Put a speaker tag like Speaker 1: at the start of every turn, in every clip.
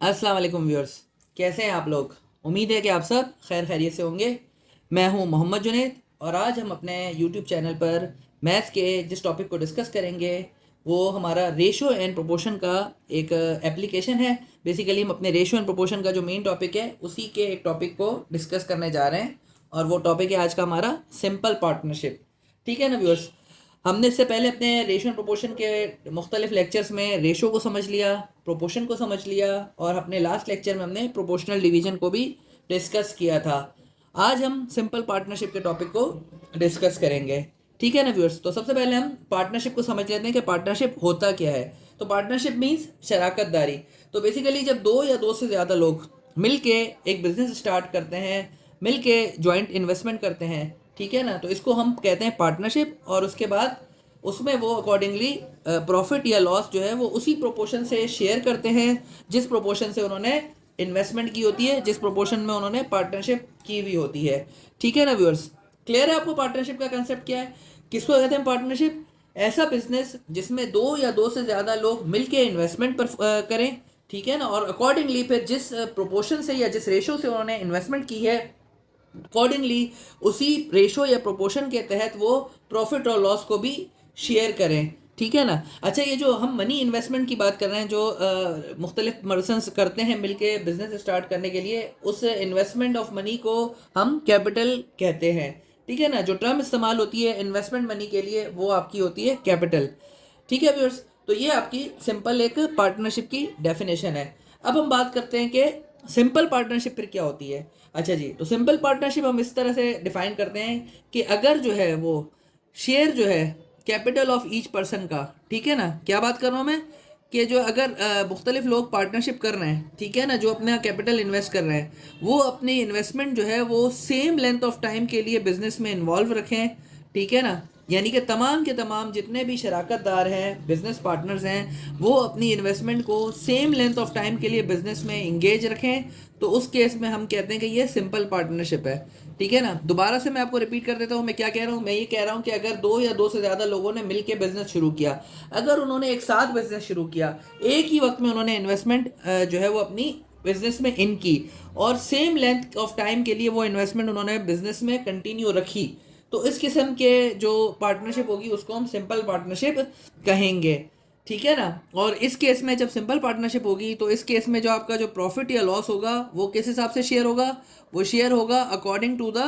Speaker 1: अस्सलाम वालेकुम व्यूअर्स। कैसे हैं आप लोग? उम्मीद है कि आप सब खैर खैरियत से होंगे। मैं हूं मोहम्मद जुनैद और आज हम अपने यूट्यूब चैनल पर मैथ्स के जिस टॉपिक को डिस्कस करेंगे वो हमारा रेशो एंड प्रोपोर्शन का एक एप्लीकेशन है। बेसिकली हम अपने रेशो एंड प्रोपोर्शन का जो मेन टॉपिक है उसी के एक टॉपिक को डिस्कस करने जा रहे हैं और वो टॉपिक है आज का हमारा सिंपल पार्टनरशिप। ठीक है ना व्यूअर्स? हमने इससे पहले अपने रेशो एंड प्रोपोर्शन के मुख्तलिफ लेक्चर्स में रेशो को समझ लिया, प्रोपोर्शन को समझ लिया और अपने लास्ट लेक्चर में हमने प्रोपोर्शनल डिवीजन को भी डिस्कस किया था। आज हम सिंपल पार्टनरशिप के टॉपिक को डिस्कस करेंगे। ठीक है ना व्यूअर्स? तो सबसे पहले हम पार्टनरशिप को समझ लेते हैं कि पार्टनरशिप होता क्या है। तो पार्टनरशिप मीन्स शराकत दारी। तो बेसिकली जब दो या दो से ज़्यादा लोग मिल के एक बिजनेस स्टार्ट करते हैं, मिल के ज्वाइंट इन्वेस्टमेंट करते हैं, ठीक है ना, तो इसको हम कहते हैं पार्टनरशिप। और उसके बाद उसमें वो अकॉर्डिंगली प्रॉफिट या लॉस जो है वो उसी प्रोपोर्शन से शेयर करते हैं जिस प्रोपोर्शन से उन्होंने इन्वेस्टमेंट की होती है, जिस प्रोपोर्शन में उन्होंने पार्टनरशिप की हुई होती है। ठीक है ना व्यूअर्स? क्लियर है आपको पार्टनरशिप का कंसेप्ट क्या है? किसको कहते हैं पार्टनरशिप? ऐसा बिजनेस जिसमें दो या दो से ज़्यादा लोग मिलके इन्वेस्टमेंट पर करें, ठीक है ना, और अकॉर्डिंगली फिर जिस प्रोपोर्शन से या जिस रेशो से उन्होंने इन्वेस्टमेंट की है अकॉर्डिंगली उसी रेशो या प्रोपोर्शन के तहत वो प्रॉफिट और लॉस को भी शेयर करें। ठीक है ना? अच्छा, ये जो हम मनी इन्वेस्टमेंट की बात कर रहे हैं, जो मुख्तलिफ पर्सनस करते हैं मिलके बिजनेस स्टार्ट करने के लिए, उस इन्वेस्टमेंट ऑफ मनी को हम कैपिटल कहते हैं। ठीक है ना? जो टर्म इस्तेमाल होती है इन्वेस्टमेंट मनी के लिए वो आपकी होती है कैपिटल। ठीक है व्यूअर्स? तो ये आपकी सिंपल एक पार्टनरशिप की डेफिनेशन है। अब हम बात करते हैं कि सिंपल पार्टनरशिप फिर क्या होती है। अच्छा जी, तो सिंपल पार्टनरशिप हम इस तरह से डिफाइन करते हैं कि अगर जो है वो शेयर जो है कैपिटल ऑफ ईच पर्सन का, ठीक है ना, क्या बात कर रहा हूँ मैं, कि जो अगर मुख्तलिफ लोग पार्टनरशिप कर रहे हैं, ठीक है ना, जो अपना कैपिटल इन्वेस्ट कर रहे हैं, वो अपनी इन्वेस्टमेंट जो है वो सेम लेंथ ऑफ टाइम के लिए बिजनेस में इन्वॉल्व रखें। ठीक है ना? यानी कि तमाम के तमाम जितने भी शराकतदार हैं, बिजनेस पार्टनर्स हैं, वो अपनी इन्वेस्टमेंट को सेम लेंथ ऑफ टाइम के लिए बिजनेस में इंगेज रखें। तो उस केस में हम कहते हैं कि ये सिंपल पार्टनरशिप है। ठीक है ना? दोबारा से मैं आपको रिपीट कर देता हूँ मैं क्या कह रहा हूँ। मैं ये कह रहा हूँ कि अगर दो या दो से ज़्यादा लोगों ने मिलकर बिजनेस शुरू किया, अगर उन्होंने एक साथ बिजनेस शुरू किया, एक ही वक्त में उन्होंने इन्वेस्टमेंट जो है वो अपनी बिजनेस में इन की और सेम लेंथ ऑफ टाइम के लिए वो इन्वेस्टमेंट उन्होंने बिजनेस में कंटिन्यू रखी, तो इस किस्म के जो पार्टनरशिप होगी उसको हम सिंपल पार्टनरशिप कहेंगे। ठीक है ना? और इस केस में जब सिंपल पार्टनरशिप होगी तो इस केस में जो आपका जो प्रॉफिट या लॉस होगा वो किस हिसाब से शेयर होगा? वो शेयर होगा according to the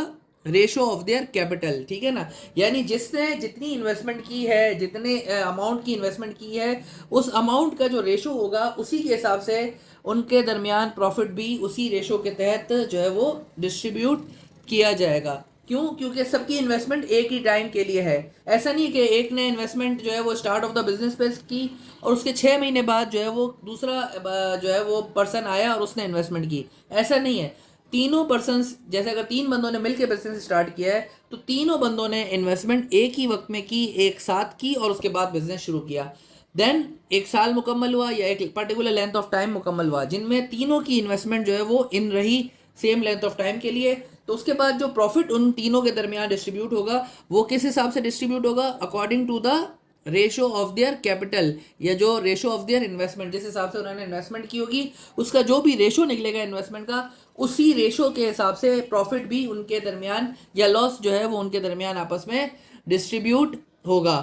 Speaker 1: ratio of their capital. ठीक है ना? यानी जिसने जितनी इन्वेस्टमेंट की है, जितने अमाउंट की इन्वेस्टमेंट की है, उस अमाउंट का जो रेशो होगा उसी के हिसाब से उनके दरमियान प्रॉफिट भी उसी रेशो के तहत जो है वो डिस्ट्रीब्यूट किया जाएगा। क्यों? क्योंकि सबकी इन्वेस्टमेंट एक ही टाइम के लिए है। ऐसा नहीं कि एक ने इन्वेस्टमेंट जो है वो स्टार्ट ऑफ द बिजनेस पे की और उसके 6 महीने बाद जो है वो दूसरा जो है वो पर्सन आया और उसने इन्वेस्टमेंट की। ऐसा नहीं है। तीनों पर्सनस, जैसे अगर तीन बंदों ने मिलकर बिजनेस स्टार्ट किया है तो तीनों बंदों ने इन्वेस्टमेंट एक ही वक्त में की, एक साथ की और उसके बाद बिजनेस शुरू किया। देन एक साल मुकम्मल हुआ या एक पर्टिकुलर लेंथ ऑफ टाइम मुकम्मल हुआ जिनमें तीनों की इन्वेस्टमेंट जो है वो इन रही सेम लेंथ ऑफ टाइम के लिए। तो उसके बाद जो प्रॉफिट उन तीनों के दरमियान डिस्ट्रीब्यूट होगा वो किस हिसाब से डिस्ट्रीब्यूट होगा? According to the ratio of their capital, या जो रेशो ऑफ देयर इन्वेस्टमेंट, जिस हिसाब से उन्होंने इन्वेस्टमेंट की होगी उसका जो भी रेशो निकलेगा इन्वेस्टमेंट का, उसी रेशो के हिसाब से प्रॉफिट भी उनके दरमियान या लॉस जो है वो उनके दरमियान आपस में डिस्ट्रीब्यूट होगा।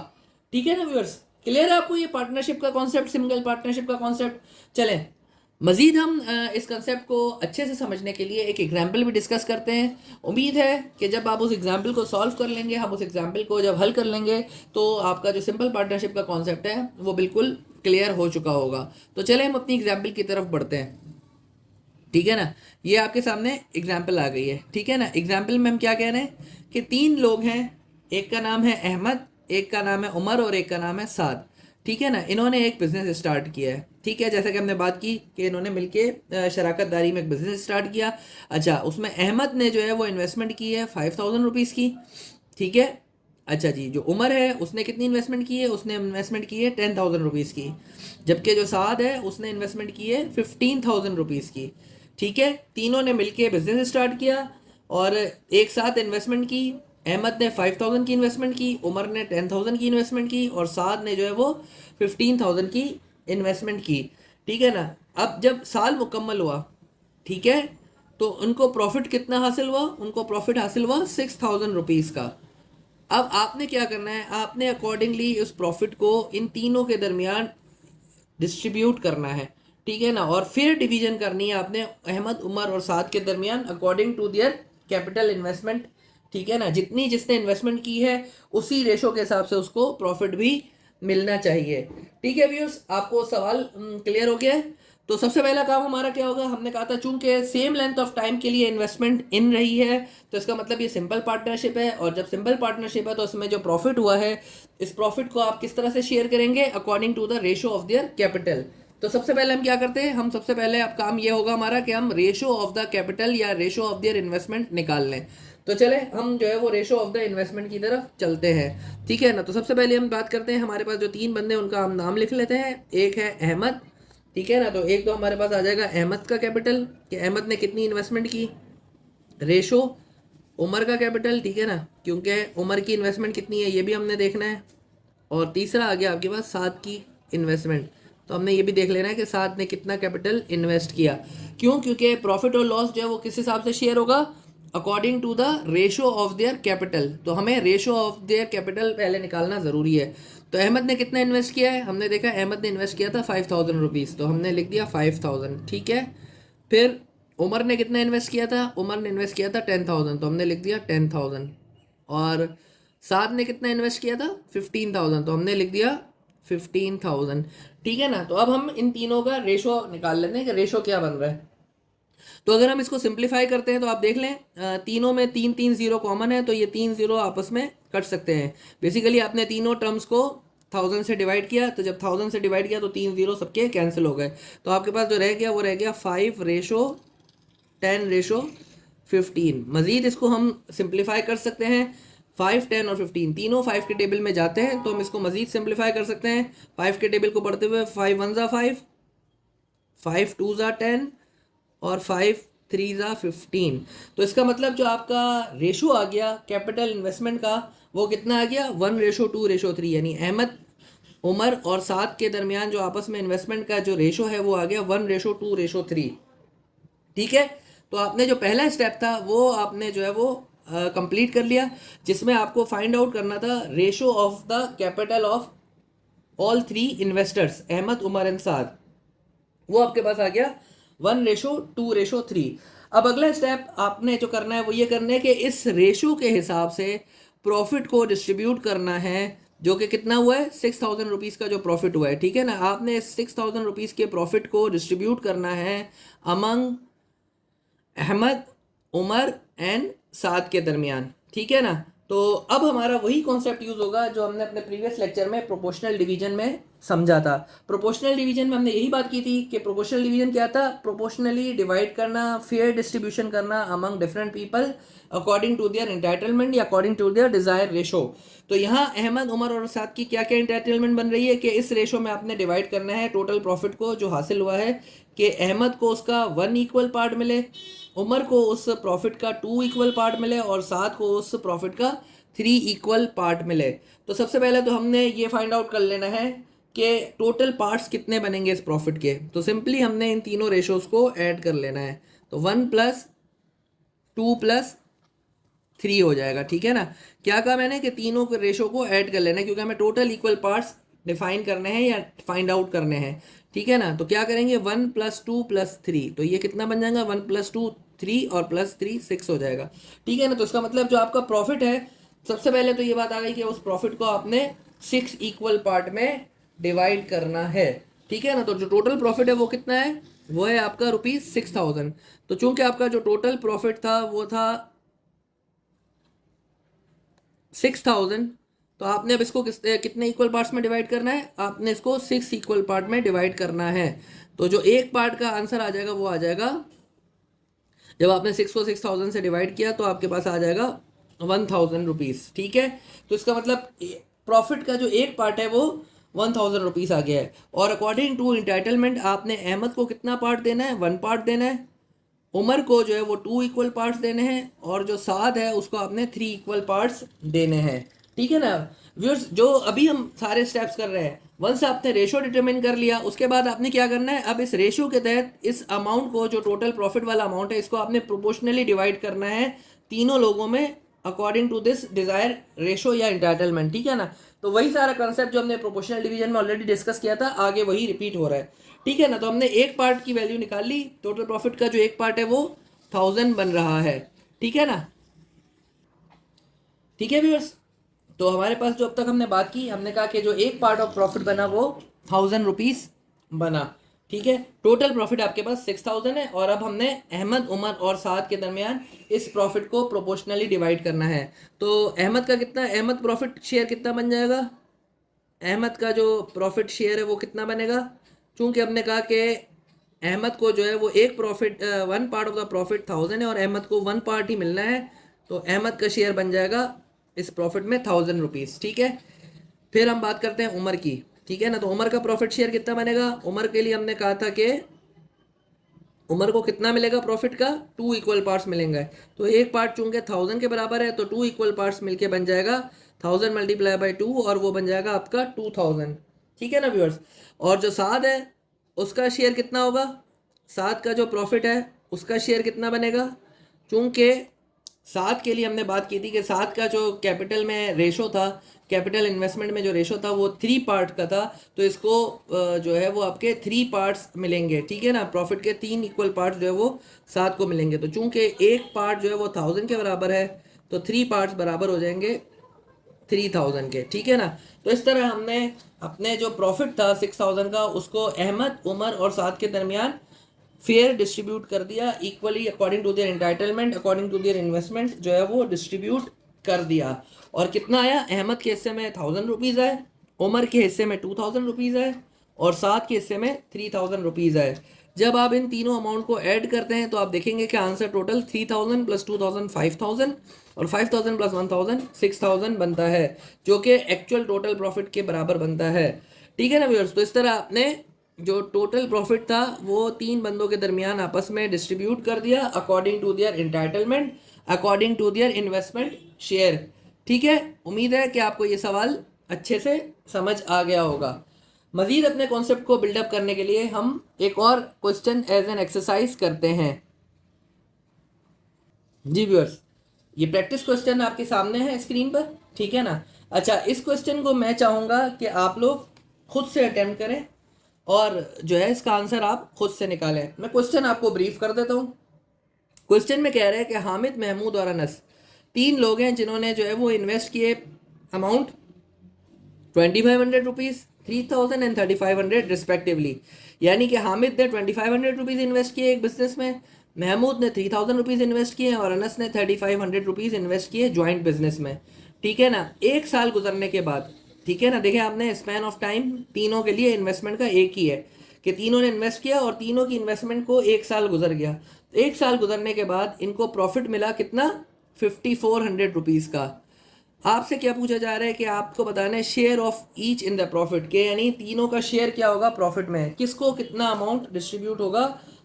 Speaker 1: ठीक है ना व्यूअर्स? क्लियर है आपको ये पार्टनरशिप का कॉन्सेप्ट, सिंगल पार्टनरशिप का कॉन्सेप्ट? चलें मजीद हम इस कंसेप्ट को अच्छे से समझने के लिए एक एग्जाम्पल भी डिस्कस करते हैं। उम्मीद है कि जब आप उस एग्जाम्पल को सॉल्व कर लेंगे, हम उस एग्जाम्पल को जब हल कर लेंगे, तो आपका जो सिंपल पार्टनरशिप का कॉन्सेप्ट है वो बिल्कुल क्लियर हो चुका होगा। तो चलें हम अपनी एग्जाम्पल की तरफ बढ़ते हैं। ठीक है ना? ये आपके सामने एग्जाम्पल आ गई है। ठीक है ना? एग्जाम्पल में हम क्या कह रहे हैं कि तीन लोग हैं, एक का नाम है अहमद, एक का नाम है उमर और एक का नाम है साद। ठीक है ना? इन्होंने एक बिज़नेस स्टार्ट किया है। ठीक है, जैसा कि हमने बात की कि इन्होंने मिलके शराकत दारी में एक बिज़नेस स्टार्ट किया। अच्छा, उसमें अहमद ने जो है वो इन्वेस्टमेंट की है 5000 रुपीज़ की। ठीक है? अच्छा जी, जो उमर है उसने कितनी इन्वेस्टमेंट की है? उसने इन्वेस्टमेंट की है 10,000 रुपीज़ की। जबकि जो साद है उसने इन्वेस्टमेंट की है 15,000 रुपीज़ की। ठीक है? तीनों ने मिलके बिजनेस स्टार्ट किया और एक साथ इन्वेस्टमेंट की। अहमद ने 5,000 की इन्वेस्टमेंट की, उमर ने 10,000 की इन्वेस्टमेंट की और साद ने जो है वो 15,000 की इन्वेस्टमेंट की। ठीक है ना। अब जब साल मुकम्मल हुआ, ठीक है, तो उनको प्रॉफिट कितना हासिल हुआ, उनको प्रॉफिट हासिल हुआ 6,000 रुपीज़ का। अब आपने क्या करना है, आपने अकॉर्डिंगली उस प्रॉफिट को इन तीनों के दरमियान डिस्ट्रीब्यूट करना है, ठीक है ना। और फिर डिवीजन करनी है आपने अहमद, उमर और साद के दरमियान according to their capital investment, ठीक है ना। जितनी जिसने इन्वेस्टमेंट की है उसी रेशो के हिसाब से उसको प्रॉफिट भी मिलना चाहिए, ठीक है व्यूअर्स। आपको सवाल क्लियर हो गया है। तो सबसे पहला काम हमारा क्या होगा, हमने कहा था चूंकि सेम लेंथ ऑफ टाइम के लिए इन्वेस्टमेंट इन रही है, तो इसका मतलब ये सिंपल पार्टनरशिप है। और जब सिंपल पार्टनरशिप है तो उसमें जो प्रॉफिट हुआ है, इस प्रॉफिट को आप किस तरह से शेयर करेंगे, according to the ratio of their capital. तो सबसे पहले हम क्या करते हैं, हम सबसे पहले अब काम ये होगा हमारा कि हम रेशो ऑफ द कैपिटल या रेशो ऑफ देयर इन्वेस्टमेंट निकाल लें। तो चले हम जो है वो रेशो ऑफ द इन्वेस्टमेंट की तरफ चलते हैं, ठीक है ना। तो सबसे पहले हम बात करते हैं, हमारे पास जो तीन बंदे हैं उनका हम नाम लिख लेते हैं। एक है अहमद, ठीक है ना। तो एक तो हमारे पास आ जाएगा अहमद का कैपिटल कि अहमद ने कितनी इन्वेस्टमेंट की, रेशो उमर का कैपिटल, ठीक है ना, क्योंकि उमर की इन्वेस्टमेंट कितनी है ये भी हमने देखना है। और तीसरा आ गया आपके पास साद की इन्वेस्टमेंट, तो हमने ये भी देख लेना है कि साद ने कितना कैपिटल इन्वेस्ट किया। क्यों, क्योंकि प्रॉफिट और लॉस जो है वो किस हिसाब से शेयर होगा, according to the ratio of their capital. तो हमें रेशो ऑफ देयर कैपिटल पहले निकालना ज़रूरी है। तो अहमद ने कितना इन्वेस्ट किया है, हमने देखा अहमद ने इन्वेस्ट किया था 5,000 रुपीज़, तो हमने लिख दिया 5,000, ठीक है। फिर उमर ने कितना इन्वेस्ट किया था, उमर ने इन्वेस्ट किया था 10,000, तो हमने लिख दिया 10,000। और साद ने कितना इन्वेस्ट किया था 15,000, तो हमने लिख दिया 15,000, ठीक है ना। तो अब हम इन तीनों का रेशो निकाल लेते हैं कि रेशो क्या बन रहा है। तो अगर हम इसको सिंप्लीफाई करते हैं तो आप देख लें, तीनों में तीन तीन जीरो कॉमन है, तो ये तीन जीरो आपस में कट सकते हैं। बेसिकली आपने तीनों टर्म्स को 1,000 से डिवाइड किया, तो जब 1,000 से डिवाइड किया तो तीन जीरो सबके कैंसिल हो गए। तो आपके पास जो रह गया वो रह गया 5:10:15। मज़ीद इसको हम सिंप्लीफाई कर सकते हैं, 5, 10 और 15 तीनों 5 के टेबल में जाते हैं, तो हम इसको मज़ीद सिंप्लीफाई कर सकते हैं। 5 के टेबल को पढ़ते हुए 5 1 ज़ा 5, 5 2 ज़ा 10 और 5 3 ज़ा 15। तो इसका मतलब जो आपका रेशो आ गया कैपिटल इन्वेस्टमेंट का वो कितना आ गया, 1:2:3, यानी अहमद, उमर और साद के दरमियान जो आपस में इन्वेस्टमेंट का जो रेशो है वो आ गया 1:2:3, ठीक है। तो आपने जो पहला स्टेप था वो आपने जो है वो कंप्लीट कर लिया, जिसमें आपको फाइंड आउट करना था ratio of the capital of all three investors, Ahmed, Umar and Saad. वो आपके पास आ गया 1:2:3। अब अगला स्टेप आपने जो करना है वो ये करना है कि इस रेशो के हिसाब से प्रॉफिट को डिस्ट्रीब्यूट करना है, जो कि कितना हुआ है 6,000 रुपीज़ का जो प्रॉफिट हुआ है, ठीक है ना। आपने 6,000 रुपीज़ के प्रॉफिट को डिस्ट्रीब्यूट करना है अमंग अहमद, उमर एंड साद के दरमियान, ठीक है ना। तो अब हमारा वही कॉन्सेप्ट यूज़ होगा जो हमने अपने प्रीवियस लेक्चर में प्रोपोर्शनल डिवीजन में समझा था। प्रोपोर्शनल डिवीजन में हमने यही बात की थी कि प्रोपोर्शनल डिवीजन क्या था, प्रोपोर्शनली डिवाइड करना, फेयर डिस्ट्रीब्यूशन करना among different people according to their entitlement या according to their desire ratio. तो यहाँ अहमद, उमर और साद की क्या क्या इंटाइटलमेंट बन रही है कि इस रेशो में आपने डिवाइड करना है टोटल प्रॉफिट को जो हासिल हुआ है, कि अहमद को उसका 1 इक्वल पार्ट मिले, उमर को उस प्रॉफिट का 2 इक्वल पार्ट मिले और साद को उस प्रॉफिट का 3 इक्वल पार्ट मिले। तो सबसे पहले तो हमने ये फाइंड आउट कर लेना है कि टोटल पार्ट्स कितने बनेंगे इस प्रॉफिट के। तो सिंपली हमने इन तीनों रेशोज़ को ऐड कर लेना है, तो 1 + 2 + 3 हो जाएगा, ठीक है ना। क्या कहा मैंने कि तीनों के रेशो को ऐड कर लेना है, क्योंकि हमें टोटल इक्वल पार्ट्स डिफाइन करने हैं या फाइंड आउट करने हैं, ठीक है ना। तो क्या करेंगे 1 + 2 + 3, तो ये कितना बन जाएगा 1 + 2 3 और +3 6 हो जाएगा, ठीक है ना। तो इसका मतलब जो आपका प्रॉफिट है, सबसे पहले तो ये बात आ गई कि उस प्रॉफिट को आपने 6 इक्वल पार्ट में डिवाइड करना है, ठीक है ना। तो जो टोटल प्रॉफिट है वो कितना है, वो है आपका ₹6,000। तो चूंकि आपका जो टोटल प्रॉफिट था वो था 6,000, तो आपने अब इसको कितने इक्वल पार्ट्स में डिवाइड करना है, आपने इसको 6 इक्वल पार्ट में डिवाइड करना है। तो जो एक पार्ट का आंसर आ जाएगा वो आ जाएगा, जब आपने 6 को 6,000 से डिवाइड किया तो आपके पास आ जाएगा 1,000 रुपीज़, ठीक है। तो इसका मतलब प्रॉफिट का जो एक पार्ट है वो 1,000 रुपीज़ आ गया है। और अकॉर्डिंग टू इंटाइटलमेंट आपने अहमद को कितना पार्ट देना है, 1 पार्ट देना है, उमर को जो है वो 2 इक्वल पार्ट्स देने हैं, और जो साद है उसको आपने 3 इक्वल पार्ट्स देने हैं, ठीक है ना व्यूअर्स, जो अभी हम सारे स्टेप्स कर रहे हैं, वंस आपने रेशो डिटरमिन कर लिया, उसके बाद आपने क्या करना है, अब इस रेशो के तहत इस अमाउंट को, जो टोटल प्रॉफिट वाला अमाउंट है, इसको आपने प्रोपोर्शनली डिवाइड करना है तीनों लोगों में according to this desire ratio या इंटाइटलमेंट। ठीक है ना, तो वही सारा कंसेप्ट जो हमने प्रोपोर्शनल डिवीजन में ऑलरेडी डिस्कस किया था, आगे वही रिपीट हो रहा है। ठीक है ना, तो हमने एक पार्ट की वैल्यू निकाल ली, टोटल प्रॉफिट का जो एक पार्ट है वो 1000 बन रहा है। ठीक है ना, ठीक है व्यूअर्स, तो हमारे पास जो अब तक हमने बात की, हमने कहा कि जो एक पार्ट ऑफ प्रॉफिट बना वो 1000 रुपीज बना। ठीक है, टोटल प्रॉफिट आपके पास 6000 है, और अब हमने अहमद, उमर और साद के दरमियान इस प्रॉफिट को प्रोपोर्शनली डिवाइड करना है। तो अहमद का कितना, अहमद प्रॉफिट शेयर कितना बन जाएगा, अहमद का जो प्रॉफिट शेयर है वो कितना बनेगा, चूंकि हमने कहा कि अहमद को जो है वो एक profit, one part of the profit 1000 है और अहमद को वन पार्ट ही मिलना है, तो अहमद का शेयर बन जाएगा इस प्रॉफिट में 1000 रुपीज़। ठीक है, फिर हम बात करते हैं उमर की। ठीक है ना, तो उमर का प्रॉफिट शेयर कितना बनेगा, उमर के लिए हमने कहा था कि उमर को कितना मिलेगा प्रॉफिट का, 2 इक्वल पार्ट्स मिलेंगे। तो एक पार्ट चूंकि 1000 के बराबर है, तो 2 इक्वल पार्ट्स मिलके बन जाएगा 1000 मल्टीप्लाई बाई 2, और वो बन जाएगा आपका 2000। ठीक है ना व्यूअर्स, और जो साद है उसका शेयर कितना होगा, साद का जो प्रॉफिट है उसका शेयर कितना बनेगा, चूंकि सात के लिए हमने बात की थी कि सात का जो कैपिटल में रेशो था, कैपिटल इन्वेस्टमेंट में जो रेशो था वो 3 पार्ट का था, तो इसको जो है वो आपके 3 पार्ट्स मिलेंगे। ठीक है ना, प्रॉफिट के 3 इक्वल पार्ट्स जो है वो सात को मिलेंगे, तो चूंकि एक पार्ट जो है वो 1000 के बराबर है, तो 3 पार्ट्स बराबर हो जाएंगे 3000 के। ठीक है ना, तो इस तरह हमने अपने जो प्रॉफिट था 6000 का, उसको अहमद, उमर और साद के दरमियान फेयर डिस्ट्रीब्यूट कर दिया, equally according to their entitlement, according to their investment जो है वो डिस्ट्रीब्यूट कर दिया। और कितना आया, अहमद के हिस्से में 1000 रुपीज़ आए, उमर के हिस्से में 2000 रुपीज़ आए, और सात के हिस्से में 3000 रुपीज़ आए। जब आप इन तीनों अमाउंट को ऐड करते हैं तो आप देखेंगे कि आंसर टोटल 3000 प्लस 2000 5000, और 5000 प्लस 1000 6000 बनता है, जो कि एक्चुअल टोटल प्रॉफिट के बराबर बनता है। ठीक है ना व्यूअर्स, तो इस तरह आपने जो टोटल प्रॉफिट था वो तीन बंदों के दरमियान आपस में डिस्ट्रीब्यूट कर दिया according to their entitlement, according to their investment share. ठीक है, उम्मीद है कि आपको ये सवाल अच्छे से समझ आ गया होगा। मज़ीद अपने कॉन्सेप्ट को बिल्डअप करने के लिए हम एक और क्वेश्चन एज एन एक्सरसाइज करते हैं। जी व्यूअर्स, ये प्रैक्टिस क्वेश्चन आपके सामने है स्क्रीन पर। ठीक है ना, अच्छा, इस क्वेश्चन को मैं चाहूँगा कि आप लोग खुद से अटेम्प्ट करें और जो है इसका आंसर आप खुद से निकालें। मैं क्वेश्चन आपको ब्रीफ कर देता हूँ। क्वेश्चन में कह रहे हैं कि हामिद, महमूद और अनस तीन लोग हैं जिन्होंने जो है वो इन्वेस्ट किए अमाउंट 2500 रुपीज़, 3000 एंड 3500 रिस्पेक्टिवली। यानी कि हामिद ने 2500 रुपीज़ इन्वेस्ट किए एक बिजनेस में, महमूद ने 3000 रुपीज़ इन्वेस्ट किए, और अनस ने 3500 रुपीज़ इन्वेस्ट किए ज्वाइंट बिजनेस में। ठीक है ना, एक साल गुजरने के बाद, ठीक है ना, देखिए आपने स्पैन ऑफ टाइम तीनों के लिए इन्वेस्टमेंट का एक ही है कि तीनों ने इन्वेस्ट किया और तीनों की इन्वेस्टमेंट को एक साल गुजर गया। एक साल गुजरने के बाद इनको प्रॉफिट मिला कितना, 5400 रुपीज़ का। आपसे क्या पूछा जा रहा है कि आपको बताना है share of each in the profit के, यानी तीनों का शेयर क्या होगा प्रॉफिट में, किसको कितना अमाउंट डिस्ट्रीब्यूट होगा,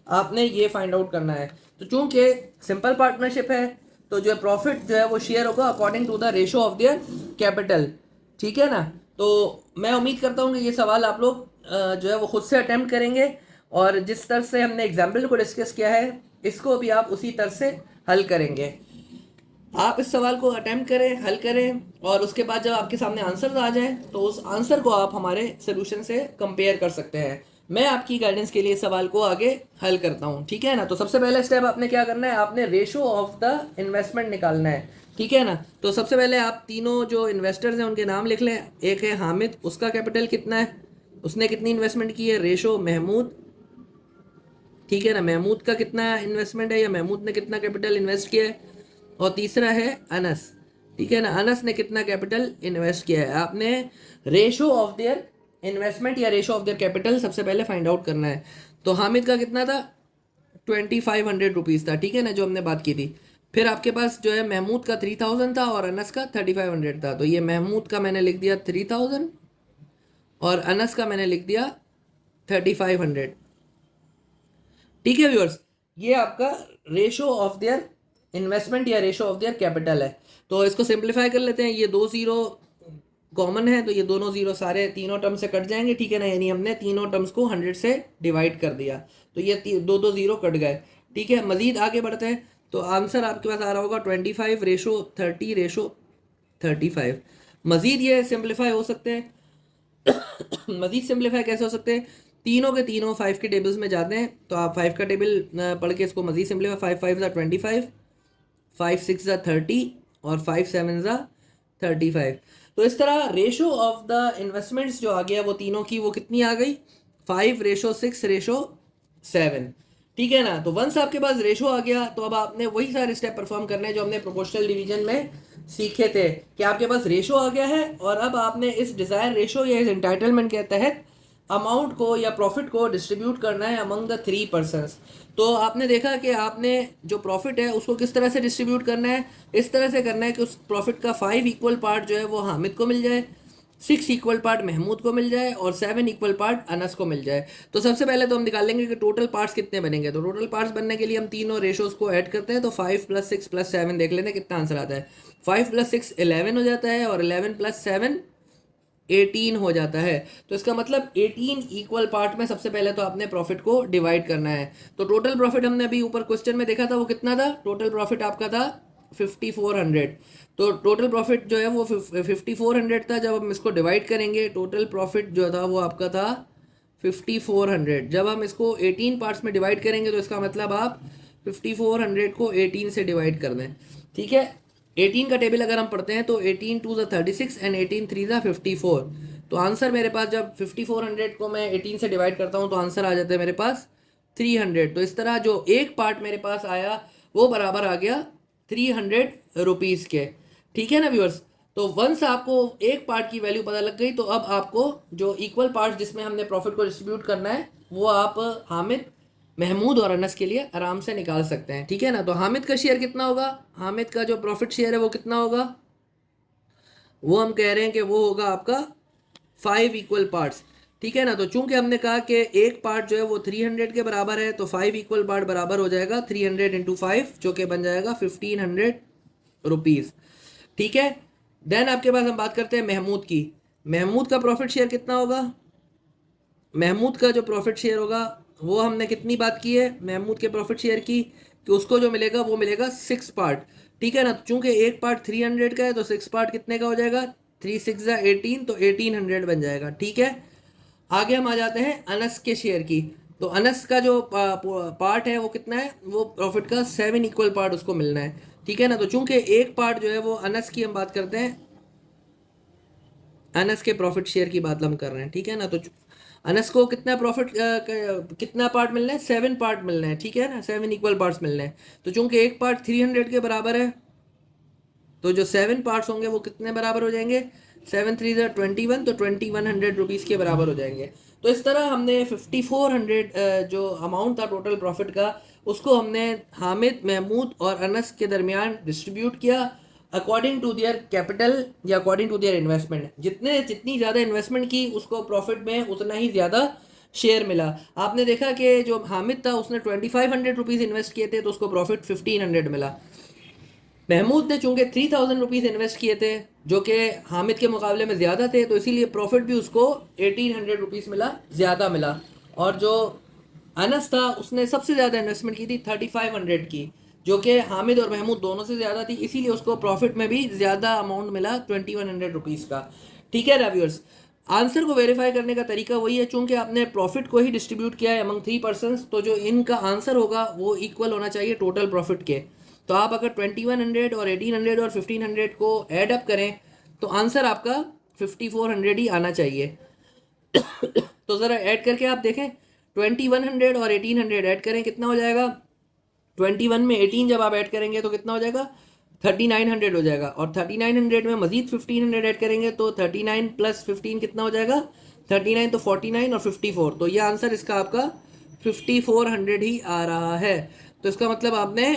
Speaker 1: आपने ये फाइंड आउट करना है। तो चूंकि सिंपल पार्टनरशिप है, तो जो है प्रॉफिट जो है वो शेयर होगा according to the ratio of their capital. ठीक है ना, तो मैं उम्मीद करता हूँ कि ये सवाल आप लोग जो है वो खुद से अटेम्प्ट करेंगे, और जिस तरह से हमने एग्जाम्पल को डिस्कस किया है इसको भी आप उसी तरह से हल करेंगे। आप इस सवाल को अटेम्प्ट करें, हल करें, और उसके बाद जब आपके सामने आंसर आ जाए तो उस आंसर को आप हमारे सोल्यूशन से कंपेयर कर सकते हैं। मैं आपकी गाइडेंस के लिए सवाल को आगे हल करता हूँ। ठीक है ना, तो सबसे पहले स्टेप आपने क्या करना है, आपने रेशो ऑफ द इन्वेस्टमेंट निकालना है। ठीक है ना, तो सबसे पहले आप तीनों जो इन्वेस्टर्स हैं उनके नाम लिख लें। एक है हामिद, उसका कैपिटल कितना है, उसने कितनी इन्वेस्टमेंट की है, रेशो महमूद। ठीक है ना, महमूद का कितना इन्वेस्टमेंट है या महमूद ने कितना कैपिटल इन्वेस्ट किया है। और तीसरा है अनस। ठीक है ना, अनस ने कितना कैपिटल इन्वेस्ट किया है। आपने रेशो ऑफ देयर इन्वेस्टमेंट या रेशो ऑफ देयर कैपिटल सबसे पहले फाइंड आउट करना है। तो हामिद का कितना था, 2500 रुपीज़ था। ठीक है ना, जो हमने बात की थी। फिर आपके पास जो है महमूद का 3000 था और अनस का 3500 था। तो ये महमूद का मैंने लिख दिया 3000 और अनस का मैंने लिख दिया 3500। ठीक है व्यूअर्स, ये आपका रेशो ऑफ देयर इन्वेस्टमेंट या रेशो ऑफ देयर कैपिटल है। तो इसको सिंप्लीफाई कर लेते हैं, ये 2 जीरो कॉमन है तो ये दोनों जीरो सारे तीनों टर्म से कट जाएंगे, ठीक है ना, यानी हमने तीनों टर्म्स को 100 से डिवाइड कर दिया तो ये दो दो जीरो कट गए, ठीक है। मजीद आगे बढ़ते हैं तो आंसर आपके पास आ रहा होगा 25/30/35। मजीद ये सिंप्लीफाई हो सकते हैं मजीद सिंप्लीफाई कैसे हो सकते हैं, तीनों के तीनों 5 के टेबल्स में जाते हैं तो आप 5 का टेबल पढ़ के इसको मजीद सिंप्लीफाई, 5 5 5 6 30 और 5 7 35। तो इस तरह रेशो ऑफ द इन्वेस्टमेंट्स जो आ गया वो तीनों की वो कितनी आ गई, 5/6/7, ठीक है ना। तो वंस आपके पास रेशो आ गया तो अब आपने वही सारे स्टेप परफॉर्म करने हैं जो हमने प्रोपोर्शनल डिवीजन में सीखे थे कि आपके पास रेशो आ गया है और अब आपने इस डिजायर रेशो या इस एंटाइटलमेंट के तहत अमाउंट को या प्रॉफिट को डिस्ट्रीब्यूट करना है अमंग द 3 पर्सन्स। तो आपने देखा कि आपने जो प्रॉफिट है उसको किस तरह से डिस्ट्रीब्यूट करना है, इस तरह से करना है कि उस प्रॉफिट का 5 इक्वल पार्ट जो है वो हामिद को मिल जाए, 6 इक्वल पार्ट महमूद को मिल जाए और 7 इक्वल पार्ट अनस को मिल जाए। तो सबसे पहले तो हम निकालेंगे कि टोटल पार्ट्स कितने बनेंगे। तो टोटल पार्ट्स बनने के लिए हम तीनों रेशोज को ऐड करते हैं, तो 5 + 6 + 7 देख लेते हैं कितना आंसर आता है। 5 + 6 11 हो जाता है और 11 + 7 18 हो जाता है। तो इसका मतलब 18 इक्वल पार्ट में सबसे पहले तो आपने प्रॉफिट को डिवाइड करना है। तो टोटल प्रॉफिट हमने अभी ऊपर क्वेश्चन में देखा था वो कितना था, टोटल प्रॉफिट आपका था 5400। तो टोटल प्रॉफिट जो है वो 5400 था। जब हम इसको डिवाइड करेंगे टोटल प्रॉफिट जो था वो आपका था 5400। जब हम इसको 18 पार्ट्स में डिवाइड करेंगे तो इसका मतलब आप 5400 को 18 से डिवाइड कर दें, ठीक है। 18 का टेबल अगर हम पढ़ते हैं तो 18 2 36 एंड 18 3 54। तो आंसर मेरे पास जब 5400 को मैं 18 से डिवाइड करता हूँ तो आंसर आ जाता है मेरे पास 300। तो इस तरह जो एक पार्ट मेरे पास आया वो बराबर आ गया 300 रुपीज़ के, ठीक है ना व्यूअर्स। तो वंस आपको एक पार्ट की वैल्यू पता लग गई तो अब आपको जो इक्वल पार्ट जिसमें हमने प्रॉफिट को डिस्ट्रीब्यूट करना है वो आप हामिद, महमूद और अनस के लिए आराम से निकाल सकते हैं, ठीक है ना। तो हामिद का शेयर कितना होगा, हामिद का जो प्रॉफिट शेयर है वो कितना होगा, वो हम कह रहे हैं कि वो होगा आपका 5 इक्वल पार्ट्स, ठीक है ना। तो चूंकि हमने कहा कि एक पार्ट जो है वो 300 के बराबर है तो 5 इक्वल पार्ट बराबर हो जाएगा 300 × 5 जो कि बन जाएगा 1500 रुपीज़, ठीक है। देन आपके पास हम बात करते हैं महमूद की। महमूद का प्रॉफिट शेयर कितना होगा, महमूद का जो प्रॉफिट शेयर होगा वो हमने कितनी बात की है महमूद के प्रॉफिट शेयर की कि उसको जो मिलेगा वो मिलेगा 6 पार्ट, ठीक है ना। चूंकि एक पार्ट 300 का है तो 6 पार्ट कितने का हो जाएगा, 3 6 18 तो 1800 बन जाएगा, ठीक है। आगे हम आ जाते हैं अनस के शेयर की। तो अनस का जो पार्ट है वो कितना है, वो प्रॉफिट का 7 इक्वल पार्ट उसको मिलना है, ठीक है ना। तो चूंकि एक पार्ट जो है वो अनस की हम बात करते हैं, अनस के प्रॉफिट शेयर की बात हम कर रहे हैं, ठीक है ना। तो अनस को कितना प्रॉफिट कितना पार्ट मिलना है, 7 पार्ट मिलना है, ठीक है ना, 7 इक्वल पार्ट्स मिलने हैं। तो चूंकि एक पार्ट 300 के बराबर है तो जो 7 पार्ट्स होंगे वो कितने बराबर हो जाएंगे, 7 3 21 तो 2100 रुपीज़ के बराबर हो जाएंगे। तो इस तरह हमने 5400 जो अमाउंट था टोटल प्रॉफिट का उसको हमने हामिद, महमूद और अनस के दरमियान डिस्ट्रीब्यूट किया अकॉर्डिंग टू देयर कैपिटल या अकॉर्डिंग टू देयर इन्वेस्टमेंट। जितनी ज़्यादा इन्वेस्टमेंट की उसको प्रॉफिट में उतना ही ज़्यादा शेयर मिला। आपने देखा कि जो हामिद था उसने 2500 रुपीज़ इन्वेस्ट किए थे तो उसको प्रॉफिट 1500 मिला। महमूद ने चूंकि 3000 रुपीज़ इन्वेस्ट किए थे जो कि हामिद के मुकाबले में ज़्यादा थे तो इसीलिए प्रॉफिट भी उसको 1800 रुपीज़ मिला, ज़्यादा मिला। और जो अनस था उसने सबसे ज़्यादा इन्वेस्टमेंट की थी 3500 की जो कि हामिद और महमूद दोनों से ज़्यादा थी, इसीलिए उसको प्रॉफिट में भी ज़्यादा अमाउंट मिला 2100 रुपीज़ का, ठीक है ना व्यूअर्स। आंसर को वेरीफाई करने का तरीका वही है, चूंकि आपने प्रॉफिट को ही डिस्ट्रीब्यूट किया है अमंग 3 पर्सन्स तो जो इनका आंसर होगा वो इक्वल होना चाहिए टोटल प्रॉफिट के। तो आप अगर 2100 और 1800 और 1500 को ऐड अप करें तो आंसर आपका 5400 ही आना चाहिए तो ज़रा ऐड करके आप देखें, 2100 और 1800 ऐड करें कितना हो जाएगा, 21 में 18 जब आप ऐड करेंगे तो कितना हो जाएगा 3900 हो जाएगा और 3900 में मजीद 1500 ऐड करेंगे तो 39 + 15 कितना हो जाएगा 39 तो 49 और 54। तो ये आंसर इसका आपका 5400 ही आ रहा है। तो इसका मतलब आपने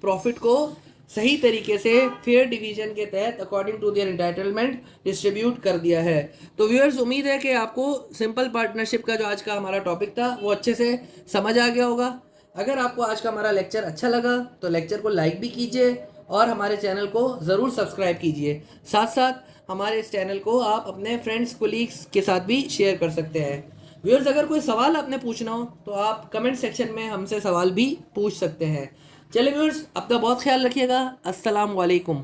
Speaker 1: प्रॉफिट को सही तरीके से फेयर डिवीजन के तहत according to their entitlement distribute कर दिया है। तो व्यूअर्स उम्मीद है कि आपको सिंपल पार्टनरशिप का जो आज का हमारा टॉपिक था वो अच्छे से समझ आ गया होगा। अगर आपको आज का हमारा लेक्चर अच्छा लगा तो लेक्चर को लाइक भी कीजिए और हमारे चैनल को ज़रूर सब्सक्राइब कीजिए। साथ साथ हमारे इस चैनल को आप अपने फ्रेंड्स कोलीग्स के साथ भी शेयर कर सकते हैं। व्यूअर्स, अगर कोई सवाल आपने पूछना हो तो आप कमेंट सेक्शन में हमसे सवाल भी पूछ सकते हैं। चलिए व्यूअर्स, अपना बहुत ख्याल रखिएगा। अस्सलाम वालेकुम।